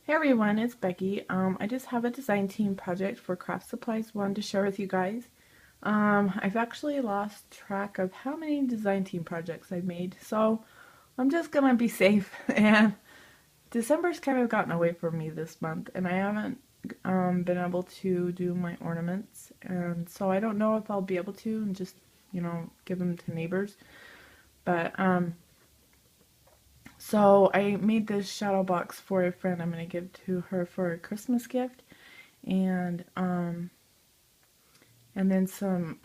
Hey everyone, it's Becky. I just have a design team project for Craftsupplies1 to share with you guys. I've actually lost track of how many design team projects I've made, so I'm just gonna be safe. And December's kind of gotten away from me this month, and I haven't been able to do my ornaments, and so I don't know if I'll be able to and just, give them to neighbors. But so I made this shadow box for a friend I'm going to give to her for a Christmas gift, and and then some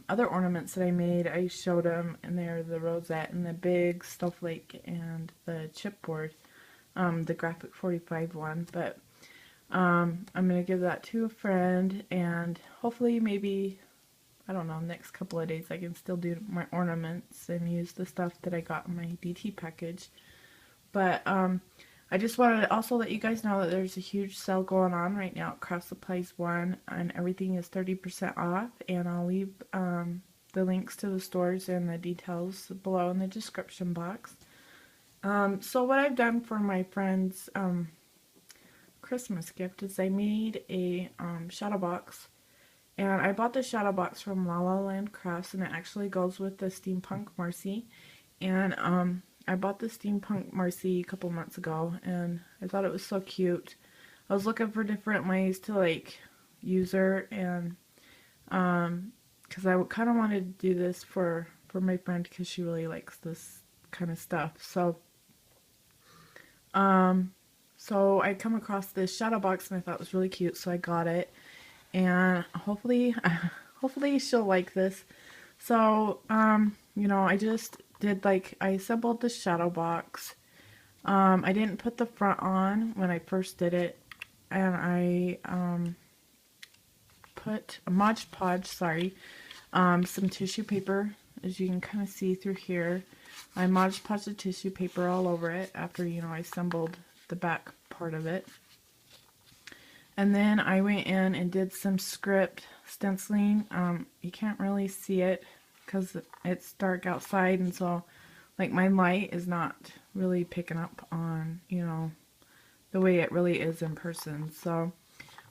other ornaments that I made. I showed them, and they're the rosette and the big snowflake and the chipboard, the graphic 45 one. But I'm going to give that to a friend, and hopefully maybe, I don't know, next couple of days I can still do my ornaments and use the stuff that I got in my DT package. But I just wanted to also let you guys know that there's a huge sale going on right now at Craftsupplies1, and everything is 30% off. And I'll leave the links to the stores and the details below in the description box. So what I've done for my friend's Christmas gift is I made a shadow box. And I bought the shadow box from La La Land Crafts, and it actually goes with the Steampunk Marci. And I bought the Steampunk Marci a couple months ago, and I thought it was so cute. I was looking for different ways to like use her, and because I kind of wanted to do this for my friend because she really likes this kind of stuff. So I come across this shadow box and I thought it was really cute, so I got it, and hopefully she'll like this. So I just did, like, I assembled the shadow box. I didn't put the front on when I first did it, and I put a Mod Podge, some tissue paper, as you can kind of see through here. I Mod Podged the tissue paper all over it after, I assembled the back part of it. And then I went in and did some script stenciling. You can't really see it because it's dark outside, and so like my light is not really picking up on, the way it really is in person. So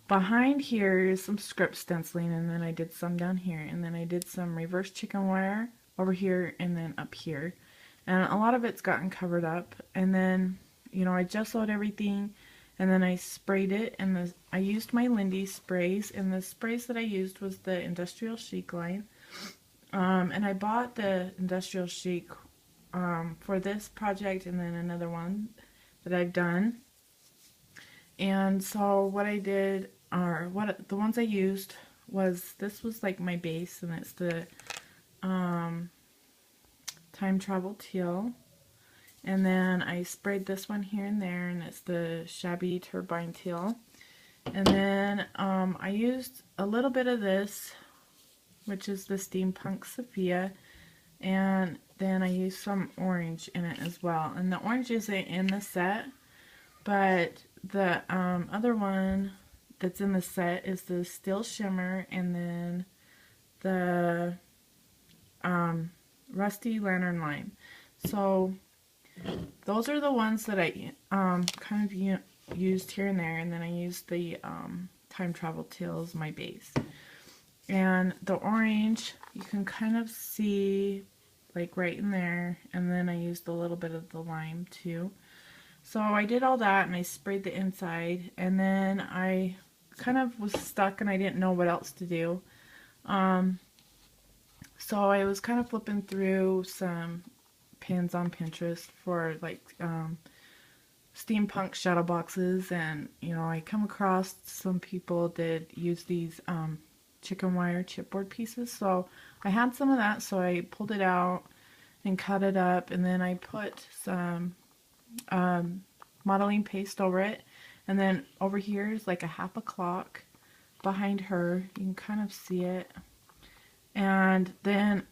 behind here is some script stenciling, and then I did some down here, and then I did some reverse chicken wire over here and then up here. And a lot of it's gotten covered up, and then, I gessoed everything, and then I sprayed it, and I used my Lindy sprays, and the sprays that I used was the Industrial Chic line. And I bought the Industrial Chic for this project, and then another one that I've done. And so what I did, or the ones I used was, this was like my base, and it's the Time Travel Teal. And then I sprayed this one here and there, and it's the Shabby Turbine Teal. And then I used a little bit of this, which is the Steampunk Sophia, and then I used some orange in it as well. And the orange isn't in the set, but the other one that's in the set is the Steel Shimmer, and then the Rusty Lantern Lime. So those are the ones that I kind of used here and there, and then I used the Time Travel Teal as my base. And the orange, you can kind of see like right in there, and then I used a little bit of the lime too. So I did all that, and I sprayed the inside, and then I kind of was stuck and I didn't know what else to do. So I was kind of flipping through some pins on Pinterest for like steampunk shadow boxes, and I come across some people did use these chicken wire chipboard pieces, so I had some of that, so I pulled it out and cut it up, and then I put some modeling paste over it, and then over here is like a half a clock behind her, you can kind of see it, and then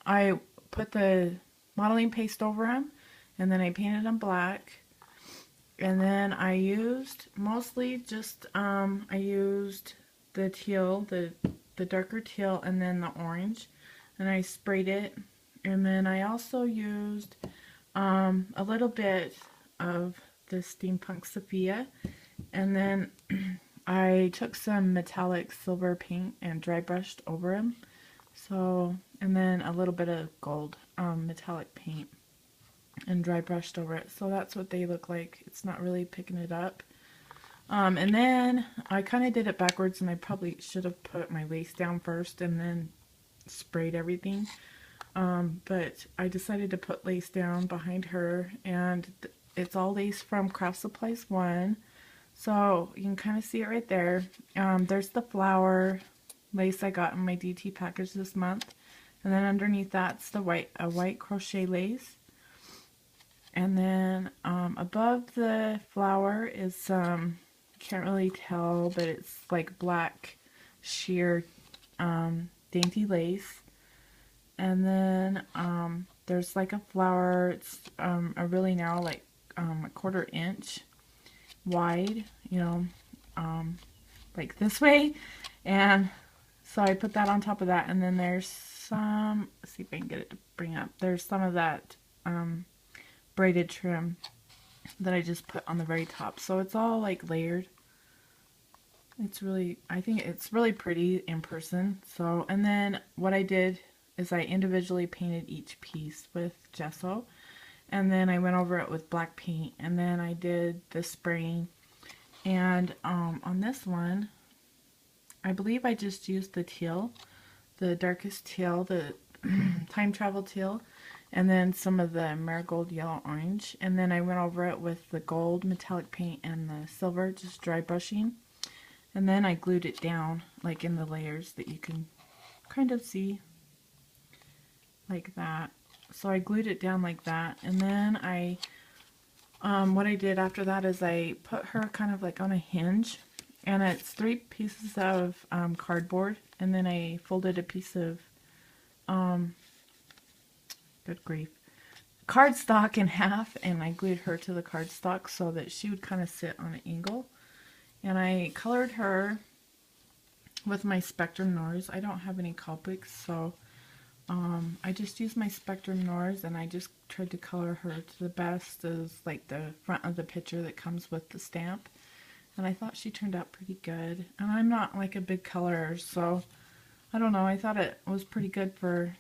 I put the modeling paste over them, and then I painted them black, and then I used mostly just I used the teal, the darker teal, and then the orange, and I sprayed it, and then I also used a little bit of the Steampunk Sophia, And then I took some metallic silver paint and dry brushed over them. So, and then a little bit of gold metallic paint and dry brushed over it. So that's what they look like. It's not really picking it up. And then I kind of did it backwards, and I probably should have put my lace down first and then sprayed everything. But I decided to put lace down behind her, and it's all lace from Craftsupplies1. So you can kind of see it right there. There's the flower lace I got in my DT package this month. And then underneath that's the white crochet lace. And then above the flower is some, can't really tell, but it's like black sheer dainty lace. And then there's like a flower. It's a really narrow, like a 1/4 inch wide, you know, like this way. And so I put that on top of that. And then there's some, let's see if I can get it to bring up. There's some of that braided trim that I just put on the very top. So it's all like layered. It's really, I think it's really pretty in person. So, and then what I did is I individually painted each piece with gesso, and then I went over it with black paint, and then I did the spraying. And on this one, I believe I just used the teal, the darkest teal, the time travel teal, and then some of the marigold yellow orange, and then I went over it with the gold metallic paint and the silver, just dry brushing. And then I glued it down, like in the layers that you can kind of see, like that. So I glued it down like that, and then I, what I did after that is I put her kind of like on a hinge, and it's 3 pieces of cardboard, and then I folded a piece of, good grief, cardstock in half, and I glued her to the cardstock so that she would kind of sit on an angle. And I colored her with my Spectrum Noir. I don't have any Copics, so I just used my Spectrum Noir, and I just tried to color her to the best as like the front of the picture that comes with the stamp. And I thought she turned out pretty good. And I'm not like a big colorer, so I don't know. I thought it was pretty good for,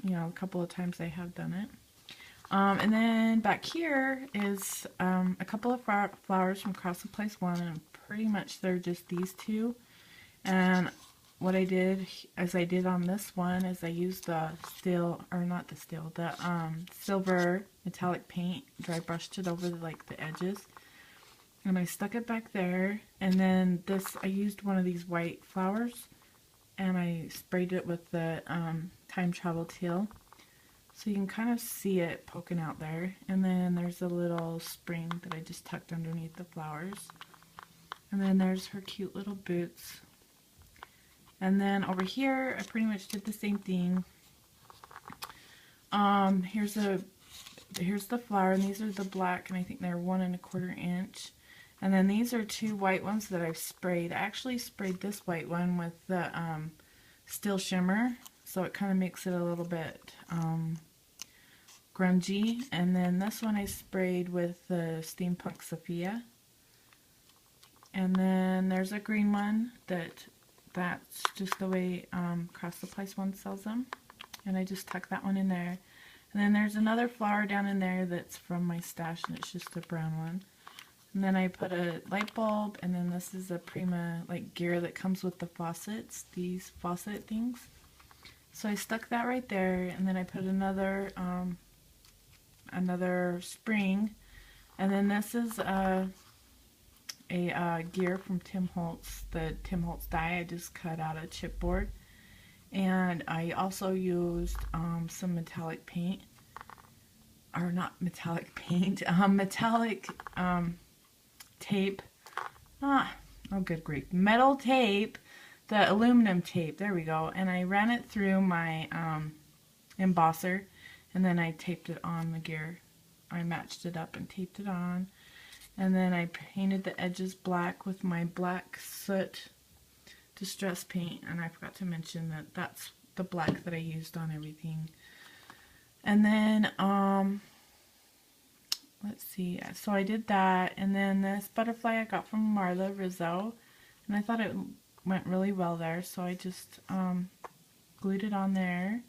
you know, a couple of times I have done it. And then back here is a couple of flowers from Craftsupplies1, and pretty much they're just these two. And what I did, as I did on this one, is I used the steel, or not the steel, the silver metallic paint, dry brushed it over like the edges, and I stuck it back there. And then this, I used one of these white flowers, and I sprayed it with the time travel teal. So you can kind of see it poking out there. And then there's a little spring that I just tucked underneath the flowers. And then there's her cute little boots. And then over here, I pretty much did the same thing. Here's the flower, and these are the black, and I think they're 1 1/4 inch. And then these are 2 white ones that I've sprayed. I actually sprayed this white one with the Still Shimmer, so it kind of makes it a little bit grungy. And then this one I sprayed with the Steampunk Sophia. And then there's a green one that's just the way Craftsupplies1 sells them. And I just tuck that one in there. And then there's another flower down in there that's from my stash, and it's just a brown one. And then I put a light bulb, and then this is a Prima like gear that comes with the faucets, these faucet things. So I stuck that right there, and then I put another spring, and then this is a gear from Tim Holtz, the Tim Holtz die I just cut out of chipboard. And I also used some metallic paint, or not metallic paint, metallic tape, oh good grief, metal tape, the aluminum tape, there we go. And I ran it through my embosser, and then I taped it on the gear. I matched it up and taped it on. And then I painted the edges black with my black soot distress paint, and I forgot to mention that that's the black that I used on everything. And then let's see. So I did that, and then this butterfly I got from Marla Rizzo, and I thought it went really well there, so I just glued it on there.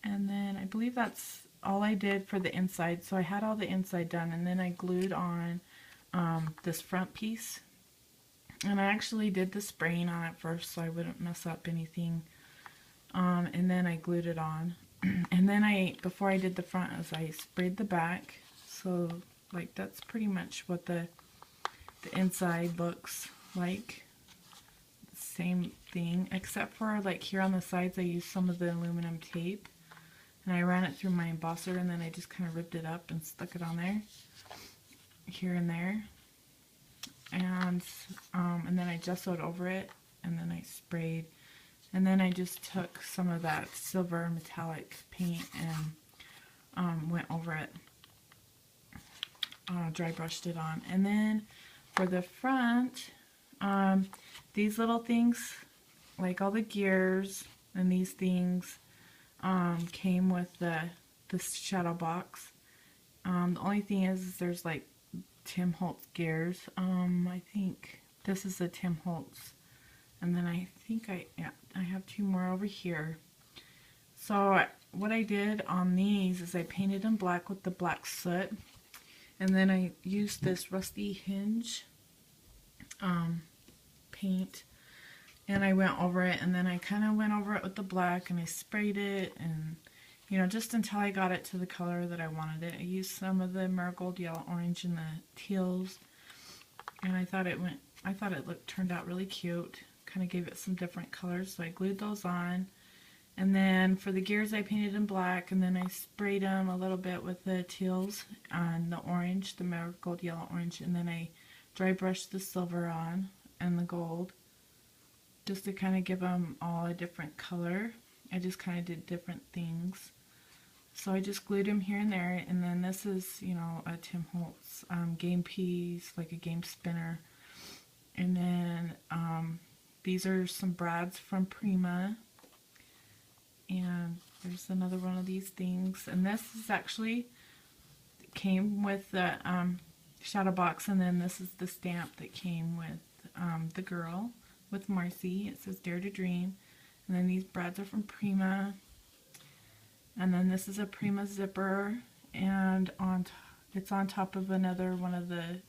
And then I believe that's all I did for the inside. So I had all the inside done, and then I glued on this front piece. And I actually did the spraying on it first so I wouldn't mess up anything. And then I glued it on. And then before I did the front, I sprayed the back. So like that's pretty much what the inside looks like. Same thing, except for like here on the sides I used some of the aluminum tape. And I ran it through my embosser, and then I just kind of ripped it up and stuck it on there, here and there. And then I gessoed over it, and then I sprayed. And then I just took some of that silver metallic paint and went over it, dry brushed it on. And then for the front, these little things, like all the gears and these things, came with the shadow box. The only thing is there's like Tim Holtz gears. I think this is the Tim Holtz, and then I think I have two more over here. So what I did on these is I painted them black with the black soot, and then I used this rusty hinge paint, and I went over it, and then I kind of went over it with the black, and I sprayed it, and you know, just until I got it to the color that I wanted it. I used some of the marigold yellow orange and the teals, and I thought it turned out really cute. Kind of gave it some different colors, so I glued those on. And then for the gears I painted in black, and then I sprayed them a little bit with the teals and the orange, the marigold yellow orange, and then I dry brushed the silver on and the gold, just to kind of give them all a different color. I just kind of did different things. So I just glued them here and there, and then this is, you know, a Tim Holtz game piece, like a game spinner. And then these are some brads from Prima. And there's another one of these things. And this is actually came with the shadow box, and then this is the stamp that came with the girl, with Marci. It says Dare to Dream. And then these brads are from Prima. And then this is a Prima zipper, and it's on top of another one of the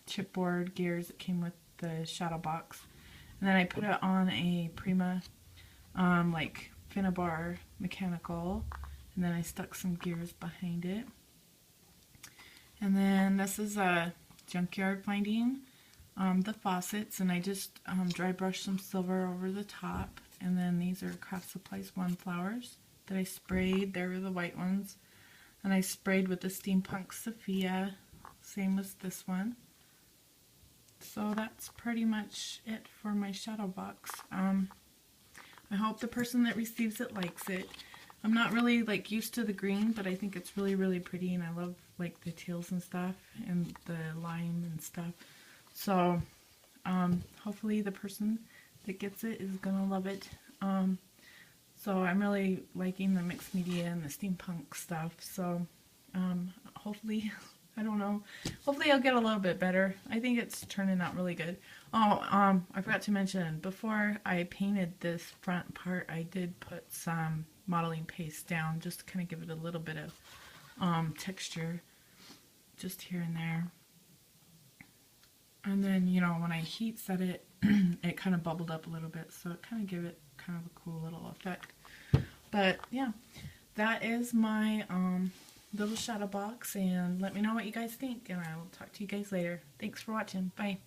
chipboard gears that came with the shadow box. And then I put it on a Prima like Finnabar mechanical, and then I stuck some gears behind it. And then this is a junkyard finding the faucets, and I just dry brushed some silver over the top. And then these are Craftsupplies1 flowers that I sprayed. They were the white ones, and I sprayed with the Steampunk Sophia, same as this one. So that's pretty much it for my shadow box. I hope the person that receives it likes it. I'm not really like used to the green, but I think it's really, really pretty, and I love like the teals and stuff, and the lime and stuff. So hopefully the person that gets it is gonna love it. So I'm really liking the mixed media and the steampunk stuff. So hopefully, I don't know, hopefully I'll get a little bit better. I think it's turning out really good. Oh, I forgot to mention, before I painted this front part, I did put some modeling paste down just to kind of give it a little bit of texture, just here and there. And then, you know, when I heat set it, it kind of bubbled up a little bit, so it kind of gave it kind of a cool little effect. But yeah, that is my little shadow box, and let me know what you guys think, and I will talk to you guys later. Thanks for watching. Bye.